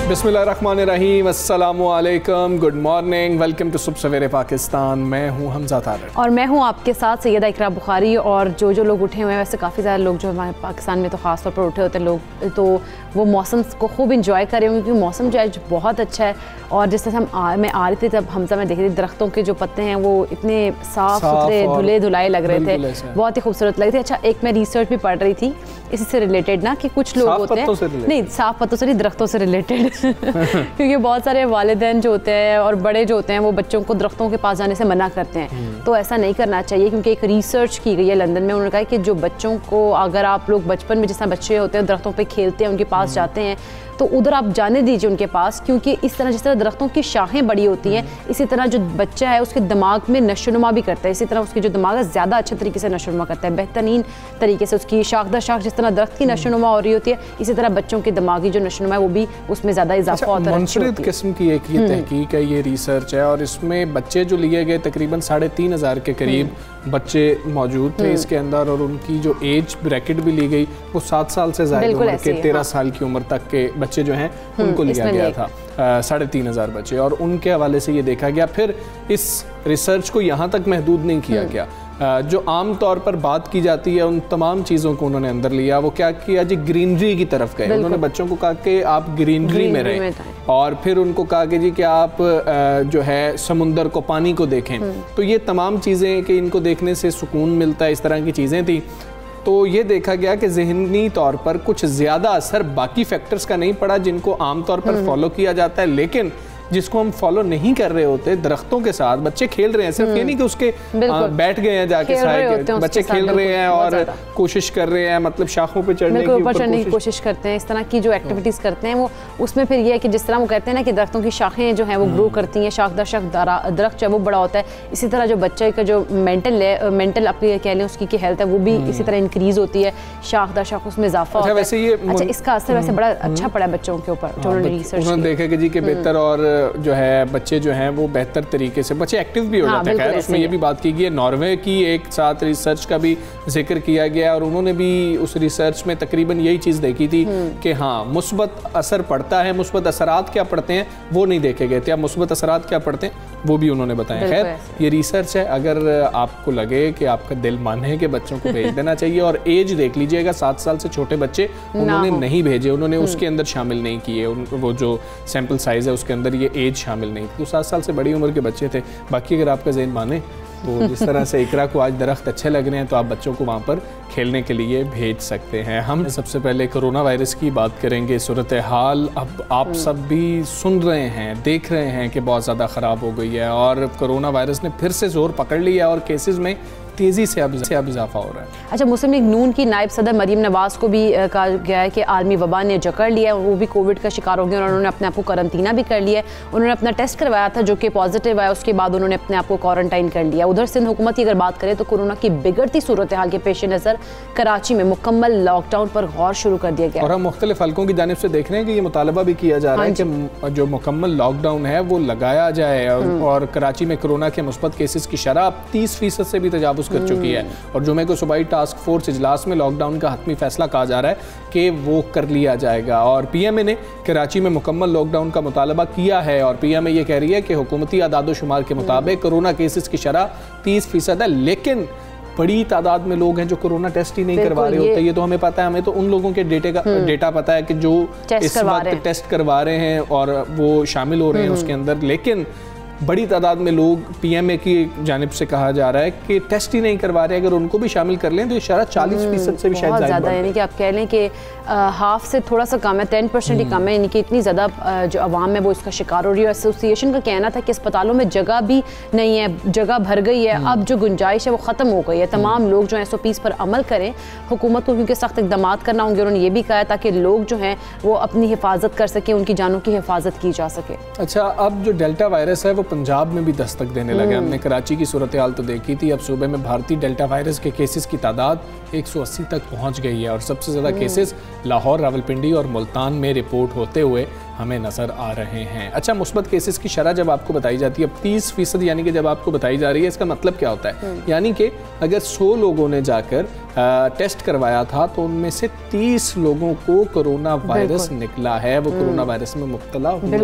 बिस्मिल्लाहिर्रहमानिर्रहीम, अस्सलामुअलैकुम, good morning, welcome to सुबह सवेरे पाकिस्तान। मैं हूँ हमजा तारिक और मैं हूँ आपके साथ सैयदा इकरा बुखारी। और जो लोग उठे हुए हैं, वैसे काफ़ी ज़्यादा लोग जो हमारे पाकिस्तान में तो ख़ास तौर पर उठे होते हैं लोग, तो वो मौसम को खूब इंजॉय कर रहे होंगे क्योंकि मौसम जो है बहुत अच्छा है। और जिस तरह मैं आ रही थी तब हमजा में देख रही थी, दरख्तों के जो पत्ते हैं वो इतने साफ़ सुथरे धुले धुलाए लग रहे थे, बहुत ही खूबसूरत लग रही थी। अच्छा, एक मैं रिसर्च भी पढ़ रही थी इसी से रिलेटेड ना, कि कुछ लोग होते हैं, नहीं साफ़ पत्तों से नहीं, दरख्तों से रिलेटेड क्योंकि बहुत सारे वालिदैन जो होते हैं और बड़े जो होते हैं वो बच्चों को दरख्तों के पास जाने से मना करते हैं। तो ऐसा नहीं करना चाहिए क्योंकि एक रिसर्च की गई है लंदन में। उन्होंने कहा कि जो बच्चों को, अगर आप लोग बचपन में जिस तरह बच्चे होते हैं दरख्तों पे खेलते हैं, उनके पास जाते हैं, तो उधर आप जाने दीजिए उनके पास, क्योंकि इस तरह जिस तरह दरख्तों की शाखें बड़ी होती हैं, इसी तरह जो बच्चा है उसके दिमाग में नशोनुमा भी करता है, इसी तरह उसकी जो दिमाग है ज़्यादा अच्छे तरीके से नशोनुमा करता है, बेहतरीन तरीके से उसकी शाख दर शाख जिस तरह दरख्त की नशोनुमा हो रही होती है, इसी तरह बच्चों की दिमागी जो नशोनुमा है वो भी उसमें ज़्यादा इजाफा होता है। मुनफरिद किस्म की एक ये तहकीक है, ये रिसर्च है, और इसमें बच्चे जो लिए गए तकरीबन 3,500 के करीब बच्चे मौजूद थे इसके अंदर, और उनकी जो एज ब्रैकेट भी ली गई वो 7 साल से ज़्यादा उम्र के 13 साल की उम्र तक के बच्चे जो हैं उनको लिया गया था, 3,500 बच्चे, और उनके हवाले से ये देखा गया। फिर इस रिसर्च को यहाँ तक महदूद नहीं किया गया। जो आम तौर पर बात की जाती है उन तमाम चीज़ों को उन्होंने अंदर लिया। वो क्या किया जी, ग्रीनरी की तरफ गए। उन्होंने बच्चों को कहा कि आप ग्रीनरी में रहें, और फिर उनको कहा कि जी कि आप जो है समुंदर को, पानी को देखें। तो ये तमाम चीज़ें कि इनको देखने से सुकून मिलता है, इस तरह की चीज़ें थी। तो ये देखा गया कि ज़हनी तौर पर कुछ ज़्यादा असर बाकी फैक्टर्स का नहीं पड़ा जिनको आम तौर पर फॉलो किया जाता है, लेकिन जिसको हम फॉलो नहीं कर रहे होते, दरख्तों के साथ बच्चे खेल रहे हैं, सिर्फ ये नहीं कि उसके बैठ गए हैं जाके साइड, बच्चे खेल रहे हैं और कोशिश कर रहे हैं, मतलब शाखों पे चढ़ने की कोशिश करते हैं, इस तरह की जो एक्टिविटीज़ करते हैं वो, उसमें फिर ये है कि जिस तरह वो कहते हैं ना कि दरख्तों की शाखें जो हैं वो ग्रो करती हैं, शाख दर शाख दरख्त जो है वो बड़ा होता है, इसी तरह जो बच्चे का जो मेंटल अपनी कह लें उसकी हेल्थ है वो भी इसी तरह इंक्रीज होती है, शाख दर शाख उसमें इजाफा होता है। वैसे ये इसका असर वैसे बड़ा अच्छा पड़ा है बच्चों के ऊपर, जो उन्होंने रिसर्च देखा कि जी के बेहतर और जो है बच्चे जो हैं वो बेहतर तरीके से बच्चे एक्टिव भी हो जाते हैं। खैर उसमें ये भी बात की गई है, नॉर्वे की एक साथ रिसर्च का भी जिक्र किया गया, और उन्होंने भी उस रिसर्च में तकरीबन यही चीज़ देखी थी कि हाँ मुस्बत असर पड़ता है। मुस्बत असरात क्या पड़ते हैं वो नहीं देखे गए थे, अब मुस्बत असरात क्या पड़ते हैं वो भी उन्होंने बताया। खैर ये रिसर्च है, अगर आपको लगे कि आपका दिल माने कि बच्चों को भेज देना चाहिए, और एज देख लीजिएगा, 7 साल से छोटे बच्चे उन्होंने नहीं भेजे, उन्होंने उसके अंदर शामिल नहीं किए, वो जो सैंपल साइज़ है उसके अंदर ये एज शामिल नहीं थी। तो 7 साल से बड़ी उम्र के बच्चे थे। बाकी अगर आपका ज़हन माने तो जिस तरह से इकरा को आज दरख्त अच्छे लग रहे हैं तो आप बच्चों को वहाँ पर खेलने के लिए भेज सकते हैं। हम सबसे पहले कोरोना वायरस की बात करेंगे। सूरत हाल अब आप सब भी सुन रहे हैं, देख रहे हैं कि बहुत ज़्यादा ख़राब हो गई है, और कोरोना वायरस ने फिर से ज़ोर पकड़ लिया और केसेस में तेज़ी से अब इजाफा हो रहा है। अच्छा, मुस्लिम लीग नून की नायब सदर मरीम नवाज को भी कहा गया है कि आलमी वबा ने जकड़ लिया है, वो भी कोविड का शिकार हो गए और उन्होंने अपने आप को क्वारंटीना भी कर लिया है। उन्होंने अपना टेस्ट करवाया था जो कि पॉजिटिव आया, उसके बाद उन्होंने अपने आप को क्वारंटाइन कर लिया। उधर सिंध हुकूमत की अगर बात करें तो कोरोना की बिगड़ती सूरत हाल के पेश नज़र कराची में मुकम्मल लॉकडाउन पर गौर शुरू कर दिया गया। और हम मुख्तलिफ हल्कों की जानिब से देख रहे हैं कि ये मुतालबा भी किया जा रहा है कि जो मुकम्मल लॉकडाउन है वो लगाया जाए, और कराची में कोरोना के मुस्बत केसेस की शरह 30% से भी तजावुज़ कर चुकी है, और जुमे को सुबाई टास्क फोर्स इजलास में लॉकडाउन का हतमी फैसला कहा जा रहा है कि वो कर लिया जाएगा। और पीएमए ने कराची में मुकम्मल लॉकडाउन का मुतालबा किया है, और पीएमए ये कह रही है कि हुकूमती आदाद शुमार के मुताबिक कोरोना केसेस की शरह 30% है, लेकिन बड़ी तादाद में लोग हैं जो कोरोना टेस्ट ही नहीं करवा रहे होते। ये तो हमें पता है, हमें तो उन लोगों के डेटा पता है कि जो इस वक्त टेस्ट करवा रहे हैं और वो शामिल हो रहे हैं उसके अंदर, लेकिन बड़ी तादाद में लोग पीएमए की जानिब से कहा जा रहा है कि टेस्ट ही नहीं करवा रहे। अगर उनको भी शामिल कर लें तो ये शरह 40% से भी शायद ज़्यादा, यानी कि आप कह लें कि हाफ से थोड़ा सा कम है, 10% ही कम है, यानी कि इतनी ज़्यादा जो आवाम है वो इसका शिकार हो रही है। एसोसिएशन का कहना था कि अस्पतालों में जगह भी नहीं है, जगह भर गई है, अब जो गुंजाइश है वो ख़त्म हो गई है। तमाम लोग जो है SOPs पर अमल करें, हुकूमत को क्योंकि सख्त इक़दाम करना होंगे। उन्होंने ये भी कहा ताकि लोग जो हैं वो अपनी हिफाजत कर सकें, उनकी जानों की हिफाजत की जा सके। अच्छा, अब जो डेल्टा वायरस है वो पंजाब में भी दस्तक देने लगे। हमने कराची की सूरत हाल तो देखी थी, अब सूबे में भारतीय डेल्टा वायरस के केसेस की तादाद 180 तक पहुंच गई है और सबसे ज़्यादा केसेस लाहौर, रावलपिंडी और मुल्तान में रिपोर्ट होते हुए हमें नज़र आ रहे हैं। अच्छा, मुस्बत केसेस की शरह जब आपको बताई जाती है 30%, यानी कि जब आपको बताई जा रही है, इसका मतलब क्या होता है? यानी कि अगर 100 लोगों ने जाकर टेस्ट करवाया था तो उनमें से 30 लोगों को कोरोना वायरस निकला है, वो कोरोना वायरस में मुब्तला हुए हैं।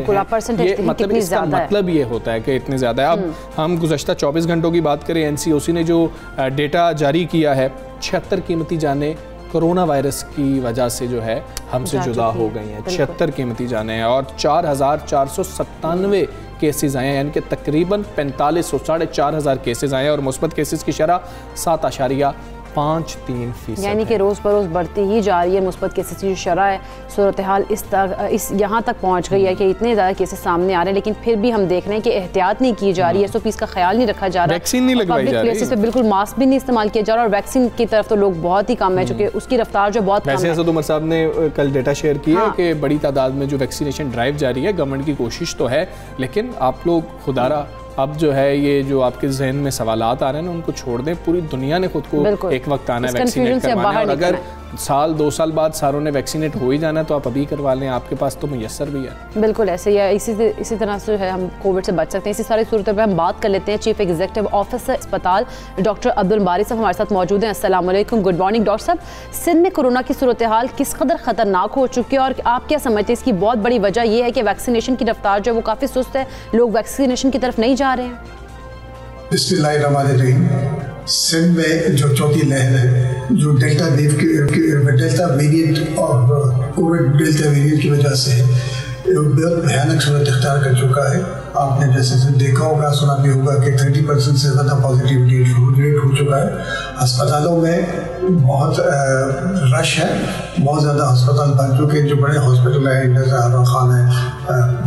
ये मतलब इसका मतलब ये होता है कि इतने ज़्यादा। अब हम गुज़श्ता 24 घंटों की बात करें, NCOC ने जो डेटा जारी किया है, 76 कीमती जानें कोरोना वायरस की वजह से जो है हमसे जुदा हो गई हैं। 76 कीमती जाने हैं और 4,497 केसेस आए हैं, यानी कि तकरीबन 4500 साढ़े 4,000 केसेस आए हैं और मुस्बत केसेस की शरह 7.53%, यानी कि रोज़ बरोज़ बढ़ती ही जा रही है। मुस्बत केसेस की जो शरह है, सूरत हाल इस यहाँ तक पहुँच गई है कि इतने ज़्यादा केसेस सामने आ रहे हैं, लेकिन फिर भी हम देख रहे हैं कि एहतियात नहीं की जा रही है, SOPs का ख्याल नहीं रखा जा रहा, वैक्सीन नहीं लगवाई जा रही है, बिल्कुल मास्क भी नहीं इस्तेमाल किया जा रहा और वैक्सीन की तरफ तो लोग बहुत ही कम है, चूँकि उसकी रफ्तार जो बहुत वैसे असद उमर साहब ने कल डेटा शेयर किया कि बड़ी तादाद में जो वैक्सीनेशन ड्राइव जारी है, गवर्नमेंट की कोशिश तो है, लेकिन आप लोग खुदारा अब जो है ये जो आपके जहन में सवालात आ रहे हैं ना, उनको छोड़ दें। पूरी दुनिया ने खुद को एक वक्त आना है वैक्सीनेट करवाना, और अगर साल 2 साल बाद सारों ने वैक्सीनेट हो ही जाना है तो आप अभी करवा लें, आपके पास तो मुयस्सर भी है। बिल्कुल ऐसे ही है, इसी तरह से है हम कोविड से बच सकते हैं। इसी सारी सूरत पर हम बात कर लेते हैं। चीफ एग्जीक्यूटिव ऑफिसर अस्पताल डॉक्टर अब्दुल बारी साहब हमारे साथ मौजूद हैं। अस्सलाम वालेकुम, गुड मॉर्निंग डॉक्टर साहब। सिंध में कोरोना की सूरत हाल किस कदर खतरनाक हो चुकी है और आप क्या समझते हैं इसकी बहुत बड़ी वजह यह है कि वैक्सीनेशन की रफ्तार जो है वो काफ़ी सुस्त है, लोग वैक्सीनेशन की तरफ नहीं जा रहे हैं? बिस्मिल्लाहिर्रहमानिर्रहीम। सिंध में जो चौथी लहर है, जो डेल्टा वेरिएंट और कोविड डेल्टा वेरिएंट की वजह से बहुत भयानक सूरत इख्तियार कर चुका है। आपने जैसे देखा होगा, सुना भी होगा कि 30% से ज़्यादा पॉजिटिविटी रेट हो चुका है। अस्पतालों में बहुत रश है, बहुत ज़्यादा अस्पताल बन चुके हैं। जो बड़े हॉस्पिटल हैं, इंडिया आरा खान है,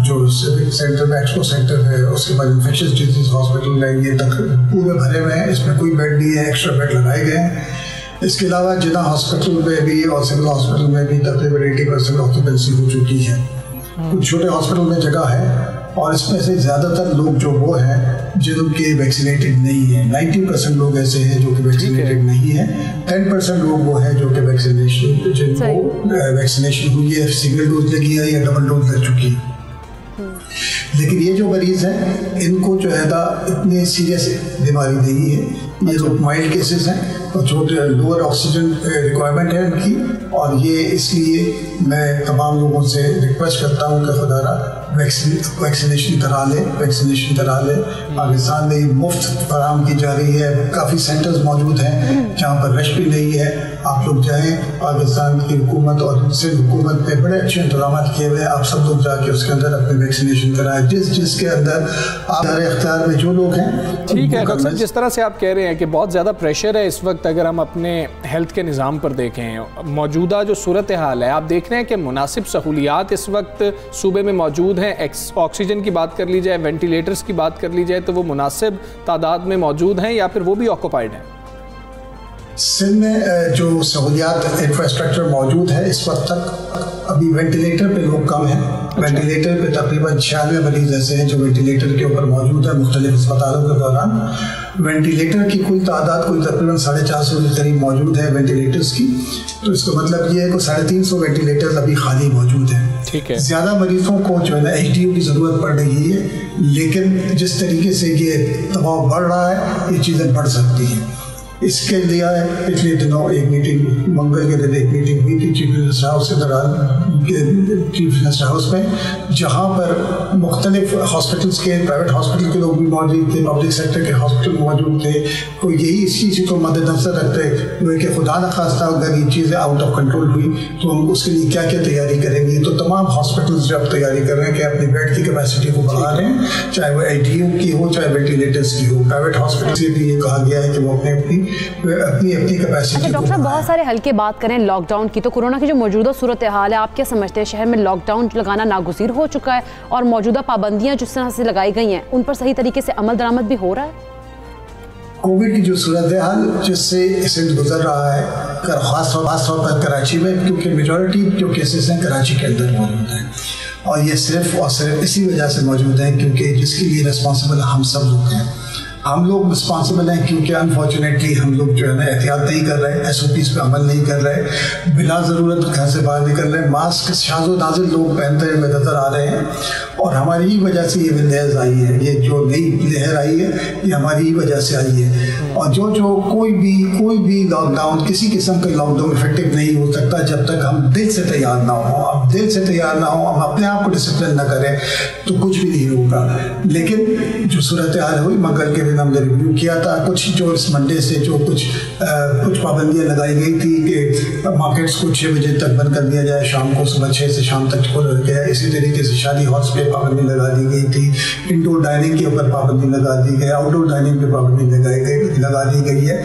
जो सिविक सेंटर में एक्सपो सेंटर है, उसके बाद इन्फेक्शस डिजीज हॉस्पिटल है, ये तक पूरे भरे हुए हैं, इसमें कोई बेड नहीं है, एक्स्ट्रा बेड लगाए गए हैं। इसके अलावा जिला हॉस्पिटल में भी और सिविल हॉस्पिटल में भी तकरीबन 80% ऑक्यूपेंसी हो चुकी है। कुछ छोटे हॉस्पिटल में जगह है और इसमें से ज़्यादातर लोग जो वो हैं जिनके वैक्सीनेटेड नहीं है। 90% लोग ऐसे हैं जो कि वैक्सीनेटेड नहीं है। 10% लोग वो हैं जो कि वैक्सीनेशन जिनको वैक्सीनेशन हुई है, सिंगल डोज लगी है या डबल डोज लग चुकी है। लेकिन ये जो मरीज़ हैं इनको जो है ना इतनी सीरियस बीमारी नहीं है, ये जो माइल्ड केसेस हैं और छोटे लोअर ऑक्सीजन रिक्वायरमेंट है इनकी, और ये इसलिए मैं तमाम लोगों से रिक्वेस्ट करता हूँ कि खुदारा वैक्सीनेशन करा ले। पाकिस्तान में मुफ्त फराहम की जा रही है, काफ़ी सेंटर्स मौजूद हैं जहाँ पर रश भी नहीं है। आप लोग जाएँ, पाकिस्तान की हुकूमत और सिंध हुकूमत ने बड़े अच्छे इंतजाम किए हुए हैं। आप सब लोग जाके उसके अंदर अपनी वैक्सीनेशन कराएं, जिसके अंदर आप इख्तियार में जो लोग हैं। ठीक है डॉक्टर साहब, जिस तरह से आप कह रहे हैं कि बहुत ज़्यादा प्रेशर है इस वक्त, अगर हम अपने हेल्थ के निज़ाम पर देखें, मौजूदा जो सूरत हाल है, आप देख रहे हैं कि मुनासिब सहूलियात इस वक्त सूबे में मौजूद हैं। ऑक्सीजन की बात कर ली जाए, वेंटिलेटर्स की बात कर ली जाए, तो वो मुनासिब तादाद में मौजूद हैं या फिर वो भी ऑक्यूपाइड हैं? सिंध में जो सहूलियात इंफ्रास्ट्रक्चर मौजूद है इस वक्त तक, अभी वेंटिलेटर पे लोग कम हैं। वेंटिलेटर पे तकरीबन 96 मरीज ऐसे हैं जो वेंटिलेटर के ऊपर मौजूद है मुख्तलिफ अस्पतालों के दौरान। वेंटिलेटर की कुल तादाद कोई तकरीबन 450 के करीब मौजूद है वेंटिलेटर्स की। तो इसका मतलब ये है कि 350 वेंटिलेटर्स अभी खाली मौजूद हैं। ठीक है, ज़्यादा मरीजों को जो है ना HDU की ज़रूरत पड़ रही है, लेकिन जिस तरीके से ये दबाव बढ़ रहा है ये चीज़ें बढ़ सकती हैं। इसके लिए पिछले दिनों एक मीटिंग, मंगल के दिन एक मीटिंग हुई थी चीफ मिनिस्टर हाउस के दौरान, चीफ मिनिस्टर हाउस में, जहाँ पर मुख्तलिफ हॉस्पिटल्स के, प्राइवेट हॉस्पिटल के लोग भी मौजूद थे, पब्लिक सेक्टर के हॉस्पिटल मौजूद थे। तो यही इस चीज़ को मद्देनजर रखते हुए कि खुदा न खास्ता अगर ये चीज़ें आउट ऑफ कंट्रोल हुई तो हम उसके लिए क्या क्या तैयारी करेंगे। तो तमाम हॉस्पिटल्स जो अब तैयारी कर रहे हैं कि अपनी बेड की कैपेसिटी को बढ़ा रहे हैं, चाहे वो ITU की हो चाहे वेंटिलेटर्स की हो। प्राइवेट हॉस्पिटल से भी ये कहा गया है कि वो अपनी कैपेसिटी। अच्छा डॉक्टर साहब, बहुत सारे हल्के बात करें लॉकडाउन की, तो कोरोना की जो मौजूदा सूरत हाल है, आप क्या समझते हैं शहर में लॉकडाउन लगाना नागुज़ीर हो चुका है और मौजूदा पाबंदियां जिस तरह से लगाई गई हैं उन पर सही तरीके से अमल दरामद भी हो रहा है? कोविड की जो सूरत हाल जिससे सिंध गुजर रहा है, खास तौर पर कराची में, क्योंकि मेजॉरिटी जो केसेस हैं कराची के अंदर मौजूद हैं। और ये सिर्फ और सिर्फ इसी वजह से मौजूद है क्योंकि जिसके लिए रिस्पॉन्सिबल हम सब लोग हैं। हम लोग रिस्पॉन्सिबल हैं क्योंकि अनफॉर्चुनेटली हम लोग जो है ना एहतियात नहीं कर रहे, SOPs पे अमल नहीं कर रहे, बिला ज़रूरत घर से बाहर निकल रहे, मास्क शाज़ो नाज़िल लोग पहनते हुए नजर आ रहे हैं और हमारी ही वजह से ये लहर आई है। ये जो नई लहर आई है ये हमारी ही वजह से आई है। और जो कोई भी लॉकडाउन, किसी किस्म का लॉकडाउन इफेक्टिव नहीं हो सकता जब तक हम दिल से तैयार ना हो। अब दिल से तैयार ना हो, हम अपने आप को डिसिप्लिन ना करें तो कुछ भी नहीं होगा। लेकिन जो सूरत हाल हुई मंगल के दिन हमने रिव्यू किया था, कुछ जो इस मंडे से जो कुछ पाबंदियाँ लगाई गई थी कि मार्केट्स को 6 बजे तक बंद कर दिया जाए, शाम को सुबह 6 से शाम तक खोल गया। इसी तरीके से शादी हॉल्स पे पाबंदी लगा दी गई थी, इंडोर डाइनिंग के ऊपर पाबंदी लगा दी गई, आउटडोर डाइनिंग पे पाबंदी लगा दी गई है।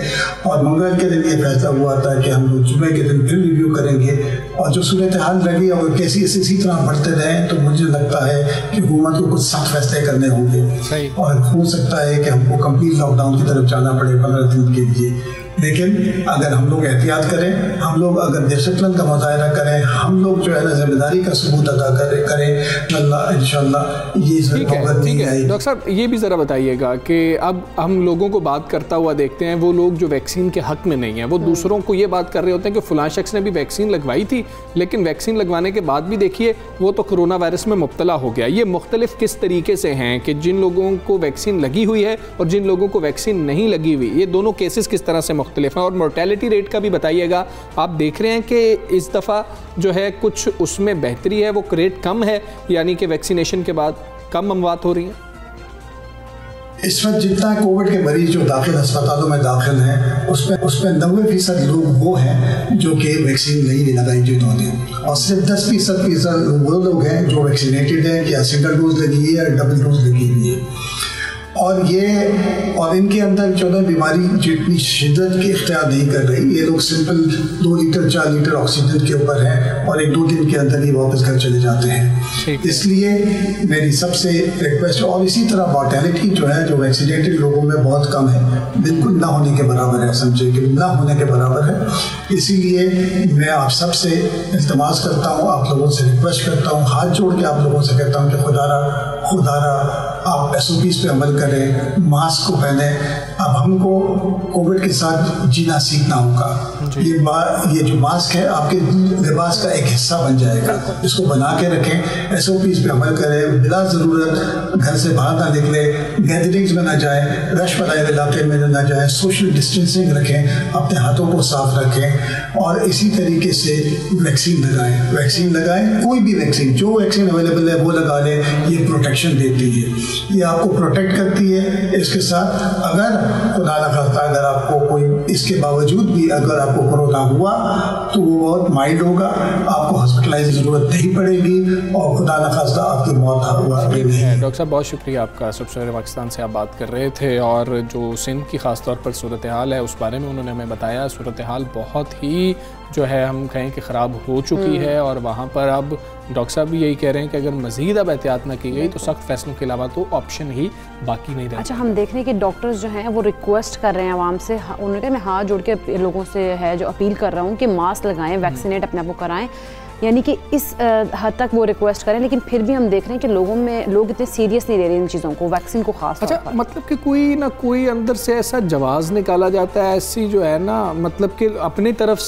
और मंगल के दिन ये फैसला हुआ था कि हम लोग जुमे के दिन फिर रिव्यू करेंगे और जो सूरत हाल लगी और केसेस इसी तरह बढ़ते रहें तो मुझे लगता है कि हुकूमत को कुछ सख्त फैसले करने होंगे और हो सकता है कि हमको कंप्लीट लॉकडाउन की तरफ जाना पड़े 15 दिन के लिए। लेकिन अगर हम लोग एहतियात करें, हम लोग अगर डिसिप्लिन का मुजाहरा करें, हम लोग जो है ना जिम्मेदारी का सबूत अदा करें अल्लाह इंशाल्लाह ये ठीक है। डॉक्टर साहब ये भी ज़रा बताइएगा कि अब हम लोगों को बात करता हुआ देखते हैं, वो लोग जो वैक्सीन के हक़ में नहीं है वो दूसरों को ये बात कर रहे होते हैं कि फ़लाँ शख्स ने भी वैक्सीन लगवाई थी लेकिन वैक्सीन लगवाने के बाद भी देखिए वो तो कोरोना वायरस में मुब्तला हो गया। ये मुख्तलिफ किस तरीके से हैं कि जिन लोगों को वैक्सीन लगी हुई है और जिन लोगों को वैक्सीन नहीं लगी हुई, ये दोनों केसेस किस तरह से मुख्तलिफ हैं? और मोर्टेलिटी रेट का भी बताइएगा। आप देख रहे हैं कि इस दफ़ा जो है कुछ उसमें बेहतरी है, वो रेट कम है, यानी कि वैक्सीनेशन के बाद कम अमवात हो रही हैं? इस वक्त जितना कोविड के मरीज जो दाखिल अस्पतालों में दाखिल हैं उसमें 90% लोग वो हैं जो कि वैक्सीन नहीं लगाई जिन्होंने, और सिर्फ 10% वो लोग हैं जो वैक्सीनेटेड हैं, या सिंगल डोज लगी है या डबल डोज लगी हुई है। और इनके अंदर जो है बीमारी जितनी शिद्दत की इख्तियार नहीं कर रही, ये लोग सिंपल 2 लीटर 4 लीटर ऑक्सीजन के ऊपर हैं और 1-2 दिन के अंदर ही वापस घर चले जाते हैं। इसलिए मेरी सबसे रिक्वेस्ट, और इसी तरह मॉर्टेलिटी जो है जो वैक्सीनेटेड लोगों में बहुत कम है, बिल्कुल ना होने के बराबर है, समझे कि ना होने के बराबर है। इसीलिए मैं आप सबसे इल्तिमास करता हूँ, आप लोगों से रिक्वेस्ट करता हूँ, हाथ जोड़ के आप लोगों से कहता हूँ कि खुदारा आप SOPs पे अमल करें, मास्क को पहने। अब हमको कोविड के साथ जीना सीखना होगा। ये जो मास्क है आपके लिबास का एक हिस्सा बन जाएगा, इसको बना के रखें, SOPs पे अमल करें, बिला ज़रूरत घर से बाहर ना निकले, गैदरिंग्स में ना जाएं, रश वाले इलाके में ना जाएं, सोशल डिस्टेंसिंग रखें, अपने हाथों को साफ रखें और इसी तरीके से वैक्सीन लगाएं। कोई भी वैक्सीन, जो वैक्सीन अवेलेबल है वो लगा लें, ये प्रोटेक्शन देती है, ये आपको प्रोटेक्ट करती है। इसके साथ अगर खुदा न खास्ता अगर आपको कोई इसके बावजूद भी अगर आपको कोरोना हुआ तो वो बहुत माइल्ड होगा, आपको हॉस्पिटलाइज की ज़रूरत नहीं पड़ेगी और खुदा न खास्ता आपकी मौत हुआ नहीं। डॉक्टर साहब बहुत शुक्रिया आपका। सबसे पाकिस्तान से आप बात कर रहे थे और जो सिंध की ख़ास तौर पर सूरत हाल है उस बारे में उन्होंने हमें बताया। सूरत हाल बहुत ही जो है हम कहें कि ख़राब हो चुकी है और वहाँ पर अब डॉक्टर साहब भी यही कह रहे हैं कि अगर मज़ीद अब एहतियात न की गई तो सख्त फैसलों के अलावा तो ऑप्शन ही बाकी नहीं रहता। अच्छा, हम देख रहे हैं कि डॉक्टर्स जो हैं वो रिक्वेस्ट कर रहे हैं आवाम से, उन्होंने कहा मैं हाथ जोड़ के लोगों से है जो अपील कर रहा हूँ कि मास्क लगाएं, वैक्सीनेट अपने आप को कराएं, यानी कि इस हद तक वो रिक्वेस्ट करें। लेकिन फिर भी हम देख रहे हैं कि लोग इतने सीरियस नहीं ले रहे इन चीज़ों को, वैक्सीन को खास तौर पर। मतलब कि कोई ना कोई अंदर से ऐसा जवाब निकाला जाता है, ऐसी जो है ना, मतलब कि अपनी तरफ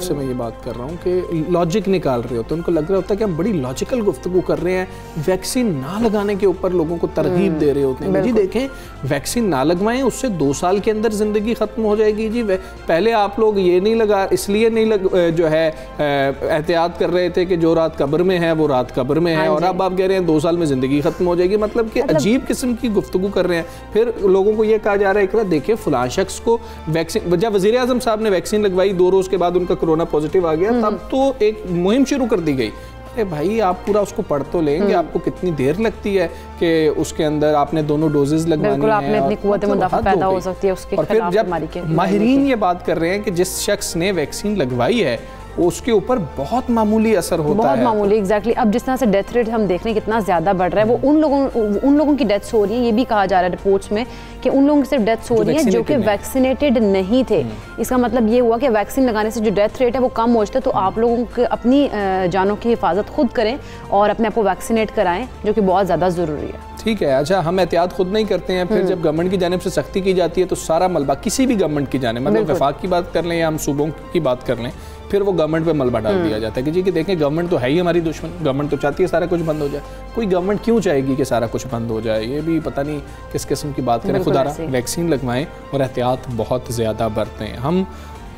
से मैं ये बात कर रहा हूँ कि लॉजिक निकाल रहे होते हैं, उनको लग रहा होता है कि हम बड़ी लॉजिकल गुफ्तगू कर रहे हैं, वैक्सीन ना लगाने के ऊपर लोगों को तरगीब दे रहे होते हैं। जी देखें, वैक्सीन ना लगवाएं, उससे 2 साल के अंदर ज़िंदगी ख़त्म हो जाएगी। जी पहले आप लोग ये नहीं लगा, इसलिए नहीं जो है एहतियात कर रहे थे कि जो रात कब्र में है वो रात कब्र में है, और अब आप कह रहे हैं 2 साल में ज़िंदगी ख़त्म हो जाएगी। मतलब कि अजीब किस्म की गुफ्तगू कर रहे हैं। फिर लोगों को ये कहा जा रहा है कि देखिए फ़लाँ शख्स को वैक्सीन, जब वज़ीर आज़म साहब ने वैक्सीन लगवाई 2 रोज़ के बाद उनका कोरोना पॉजिटिव आ गया, तब तो एक मुहिम शुरू कर दी गई। अरे भाई, आप पूरा उसको पढ़ तो लेंगे, आपको कितनी देर लगती है कि उसके अंदर आपने दोनों डोजेज लगवानी है, आपने इतनी कुव्वत मुदाफ़ा पैदा हो सकती है उसके खिलाफ। माहिरीन ये बात कर रहे हैं कि जिस शख्स ने वैक्सीन लगवाई है उसके ऊपर बहुत मामूली असर होता है। बहुत मामूली, एग्जैक्टली। अब जिस तरह से डेथ रेट हम देख रहे हैं कितना ज़्यादा बढ़ रहा है, वो उन लोगों की डेथ्स हो रही है। ये भी कहा जा रहा है रिपोर्ट्स में कि उन लोगों की सिर्फ डेथ्स हो रही है जो कि वैक्सीनेटेड नहीं थे। इसका मतलब ये हुआ कि वैक्सीन लगाने से जो डेथ रेट है वो कम हो जाता है। तो आप लोगों को अपनी जानों की हिफाजत खुद करें और अपने आप को वैक्सीनेट कराएं, जो कि बहुत ज़्यादा ज़रूरी है। ठीक है। अच्छा, हम एहतियात खुद नहीं करते हैं, फिर जब गवर्नमेंट की जानिब से सख्ती की जाती है तो सारा मलबा किसी भी गवर्नमेंट की जानिब, मतलब वफाक की बात कर लें या हम सूबों की बात कर लें, फिर वो गवर्नमेंट पे मलबा डाल दिया जाता है कि जी कि देखें गवर्नमेंट तो है ही हमारी दुश्मन, गवर्नमेंट तो चाहती है सारा कुछ बंद हो जाए। कोई गवर्नमेंट क्यों चाहेगी कि सारा कुछ बंद हो जाए? ये भी पता नहीं किस किस्म की बात करें। खुदारा वैक्सीन लगवाएं और एहतियात बहुत ज़्यादा बरतें। हम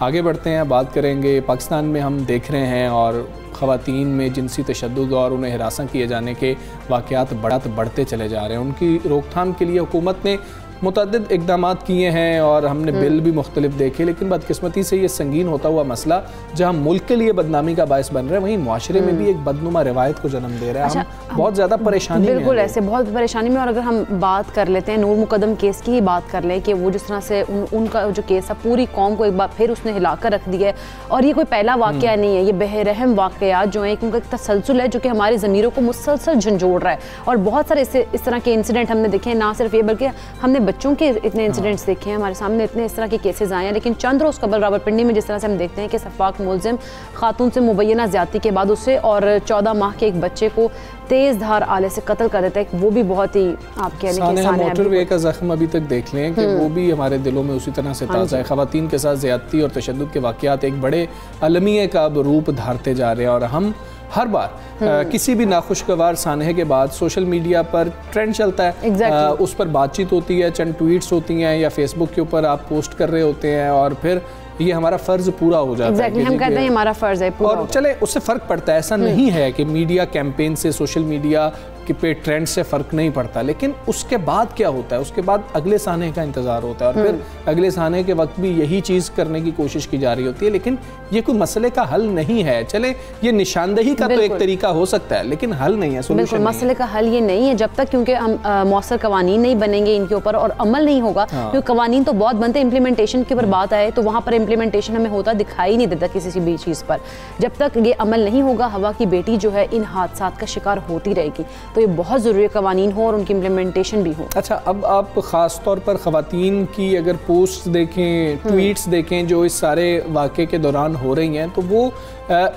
आगे बढ़ते हैं, बात करेंगे पाकिस्तान में हम देख रहे हैं और ख़वातीन में जिनसी तशद्दुद और उन्हें हिरासत किए जाने के वाक़यात बढ़ते चले जा रहे हैं। उनकी रोकथाम के लिए हुकूमत ने मुतअद्दिद इक़दाम किए हैं और हमने बिल भी मुख्तलिफ देखे, लेकिन बदकिस्मती से ये संगीन होता हुआ मसला जहाँ मुल्क के लिए बदनामी का बायस बन रहा है, वहीं मुआशरे में भी एक बदनुमा रिवायत को जन्म दे रहा है। हम बहुत ज़्यादा परेशानी में, बिल्कुल ऐसे बहुत परेशानी में। और अगर हम बात कर लेते हैं नूर मुकद्दम केस की ही बात कर लें कि वो जिस तरह से उनका जो केस है पूरी कौम को एक बार फिर उसने हिला कर रख दिया है। और ये कोई पहला वाक़या नहीं है, ये बेरहम वाक़यात जो हैं उनका एक तसलसल है जो कि हमारी ज़मीरों को मुसलसल झंझोड़ रहा है। और बहुत सारे इस तरह के इंसिडेंट हमने देखे हैं, ना सिर्फ ये बल्कि हमने बच्चों के इतने इंसिडेंट्स देखे हैं, हमारे सामने इतने इस तरह के केसेस आए हैं। लेकिन चंद रोज़ कबल रावलपिंडी में जिस तरह से हम देखते हैं कि सफाक मुलजिम खातून से मुबैना ज़्यादती के बाद उसे और 14 माह के एक बच्चे को तेज़ धार आले से कत्ल कर देता है, वो भी बहुत ही आप कहने के मोटरवे का ज़ख्म अभी तक देख लें कि वो भी हमारे दिलों में उसी तरह से ताज़ा है। ख़वातीन के साथ ज़्यादती और तशद्दुद के वाक़यात एक बड़े अलमिए का रूप धारते जा रहे हैं और हम हर बार किसी भी नाखुशगवार सानहे के बाद सोशल मीडिया पर ट्रेंड चलता है, उस पर बातचीत होती है, चंद ट्वीट्स होती हैं या फेसबुक के ऊपर आप पोस्ट कर रहे होते हैं और फिर ये हमारा फ़र्ज़ पूरा हो जाता है। हम कहते हैं हमारा फ़र्ज़ है पूरा और चले उससे फ़र्क पड़ता है, ऐसा नहीं है कि मीडिया कैंपेन से सोशल मीडिया कि पे ट्रेंड से फ़र्क नहीं पड़ता, लेकिन उसके बाद क्या होता है, उसके बाद अगले साने का इंतज़ार होता है और फिर अगले साने के वक्त भी यही चीज़ करने की कोशिश की जा रही होती है। लेकिन ये कोई मसले का हल नहीं है। चले ये निशानदेही का तो एक तरीका हो सकता है, लेकिन हल नहीं है, बिल्कुल मसले का हल ये नहीं है जब तक क्योंकि हम मौसर कवानीन नहीं बनेंगे इनके ऊपर और अमल नहीं होगा। क्योंकि कवानीन तो बहुत बनते हैं, इम्प्लीमेंटेशन के ऊपर बात आए तो वहाँ पर इम्प्लीमेंटेशन हमें होता दिखाई नहीं देता किसी भी चीज़ पर। जब तक ये अमल नहीं होगा, हवा की बेटी जो है इन हादसात का शिकार होती रहेगी। तो ये बहुत ज़रूरी है कवानीन हो और उनकी इम्प्लीमेंटेशन भी हो। अच्छा, अब आप ख़ास तौर पर ख़वातीन की अगर पोस्ट देखें, ट्वीट्स देखें जो इस सारे वाक़े के दौरान हो रही हैं, तो वो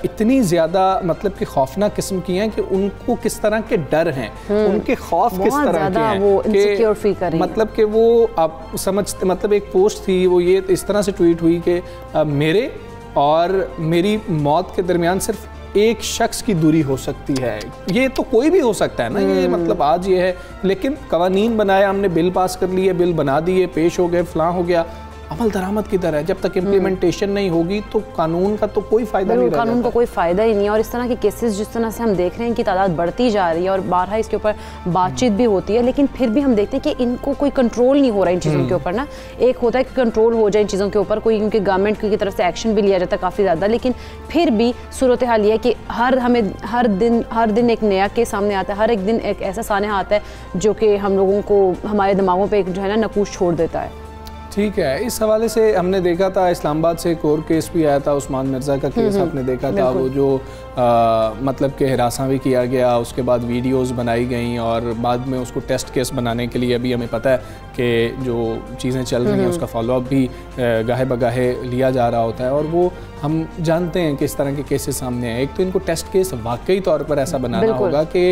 इतनी ज़्यादा मतलब कि खौफनाक किस्म की हैं कि उनको किस तरह के डर हैं, उनके खौफ किस तरह के हैं, वो इनसिक्योर फील कर रही हैं। मतलब कि वो आप समझते, मतलब एक पोस्ट थी वो ये इस तरह से ट्वीट हुई कि मेरे और मेरी मौत के दरमियान सिर्फ एक शख्स की दूरी हो सकती है। ये तो कोई भी हो सकता है ना, ये मतलब आज ये है, लेकिन कवानीन बनाया हमने, बिल पास कर लिए, बिल बना दिए, पेश हो गए, फलां हो गया, अमल दरामद की तरह है। जब तक इम्प्लीमेंटेशन नहीं होगी तो कानून का तो कोई फ़ायदा नहीं, कानून का कोई फ़ायदा ही नहीं है। और इस तरह के केसेस जिस तरह से हम देख रहे हैं कि तादाद बढ़ती जा रही है और बारहा इसके ऊपर बातचीत भी होती है, लेकिन फिर भी हम देखते हैं कि इनको कोई कंट्रोल नहीं हो रहा इन चीज़ों के ऊपर ना। एक होता है कि कंट्रोल हो जाए इन चीज़ों के ऊपर, कोई क्योंकि गवर्नमेंट की तरफ से एक्शन भी लिया जाता है काफ़ी ज़्यादा, लेकिन फिर भी सूरत हाल ये है कि हमें हर दिन एक नया केस सामने आता है, हर एक दिन एक ऐसा सानहा आता है जो कि हम लोगों को हमारे दिमागों पर एक जो है ना नकूश छोड़ देता है। ठीक है, इस हवाले से हमने देखा था इस्लामाबाद से एक और केस भी आया था, उस्मान मिर्ज़ा का केस आपने देखा था, वो जो मतलब कि हिरासा भी किया गया, उसके बाद वीडियोस बनाई गई और बाद में उसको टेस्ट केस बनाने के लिए अभी हमें पता है कि जो चीज़ें चल रही हैं उसका फॉलोअप भी गाहे बगाहे लिया जा रहा होता है और वो हम जानते हैं कि इस तरह के केसेस सामने हैं। एक तो इनको टेस्ट केस वाकई तौर पर ऐसा बनाना होगा कि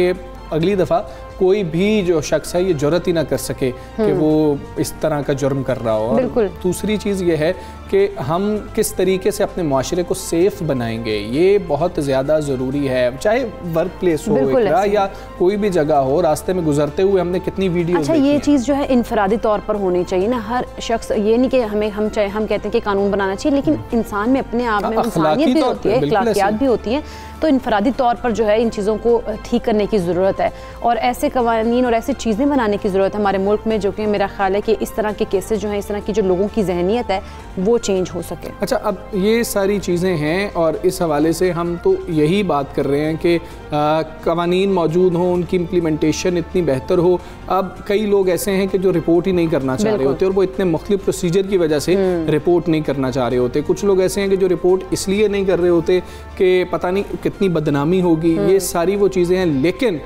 अगली दफ़ा कोई भी जो शख्स है ये जुर्रत ही ना कर सके कि वो इस तरह का जुर्म कर रहा हो। और दूसरी चीज़ ये है कि हम किस तरीके से अपने माशरे को सेफ़ बनाएंगे, ये बहुत ज़्यादा ज़रूरी है। चाहे वर्क प्लेस हो या कोई भी जगह हो, रास्ते में गुजरते हुए हमने कितनी वीडियो। अच्छा, ये चीज़ जो है इनफरादी तौर पर होनी चाहिए ना, हर शख्स, ये नहीं कि हम कहते हैं कि कानून बनाना चाहिए, लेकिन इंसान में अपने आप में इंसानियत भी होती है, अखलाकियात भी होती है, तो इनफरादी तौर पर जो है इन चीज़ों को ठीक करने की ज़रूरत है और ऐसे कवानीन और ऐसी चीज़ें बनाने की ज़रूरत है हमारे मुल्क में, जो कि मेरा ख्याल है कि इस तरह के केसेस जो हैं, इस तरह की जो लोगों की जहनीत है वो वो चेंज हो सके। अच्छा, अब ये सारी चीज़ें हैं और इस हवाले से हम तो यही बात कर रहे हैं कि कवानीन मौजूद हों, उनकी इम्प्लीमेंटेशन इतनी बेहतर हो। अब कई लोग ऐसे हैं कि जो रिपोर्ट ही नहीं करना चाह रहे होते और वो इतने मुख्तलिफ प्रोसीजर की वजह से रिपोर्ट नहीं करना चाह रहे होते। कुछ लोग ऐसे हैं कि जो रिपोर्ट इसलिए नहीं कर रहे होते कि पता नहीं कितनी बदनामी होगी। ये सारी वो चीज़ें हैं, लेकिन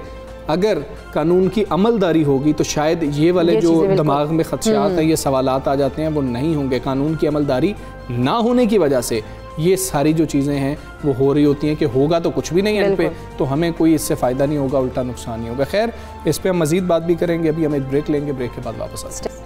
अगर कानून की अमलदारी होगी तो शायद ये वाले जो दिमाग में खदशात हैं, ये सवालात आ जाते हैं, वो नहीं होंगे। कानून की अमलदारी ना होने की वजह से ये सारी जो चीज़ें हैं वो हो रही होती हैं कि होगा तो कुछ भी नहीं एंड पे, तो हमें कोई इससे फ़ायदा नहीं होगा, उल्टा नुकसान ही होगा। खैर, इस पर हम मज़ीद बात भी करेंगे। अभी हम एक ब्रेक लेंगे, ब्रेक के बाद वापस आते हैं।